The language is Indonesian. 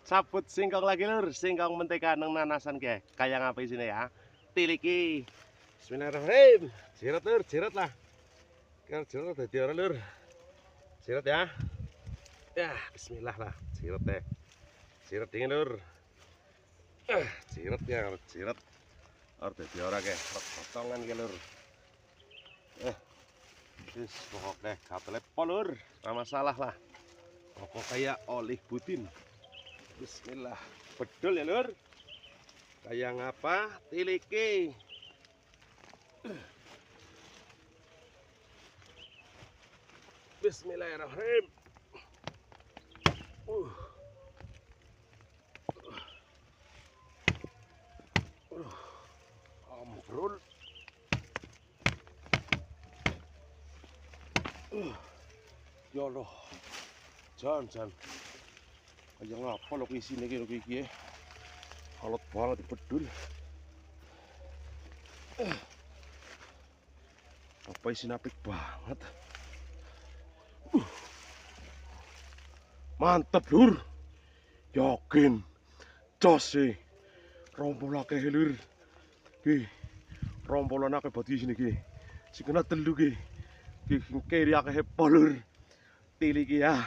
Sabut singkong lagi lur, singkong mentega nang nanasan ke. Kayak ngapa sini ya? Tiliki. Bismillahirrahmanirrahim. Jirat lur, jirat lah. Kan jirat dadi ora lur. Jirat ya. Ya, bismillah lah. Jirat deh. Jirat dingin lur. Jirat ya, jirat. Ora dadi ora ke. Potongan ke lur. Wis pokok deh, katele polur. Ora masalah lah. Pokok kayak oleh budin. Bismillah, bedol ya lur. Kayak ngapa? Tiliki. Bismillahirrahmanirrahim. Ambrol. Ya Allah. Jan. Kayak ngapa lo isine iki ya. Alot banget bedul. Apa isi apik banget. Mantap lur. Yakin. Jos sih. Rompol akeh lur. Ki. Rompolan akeh badi sini ki. Sing kena telu ki. Ki kiri akeh pol lur. Tiliki ya.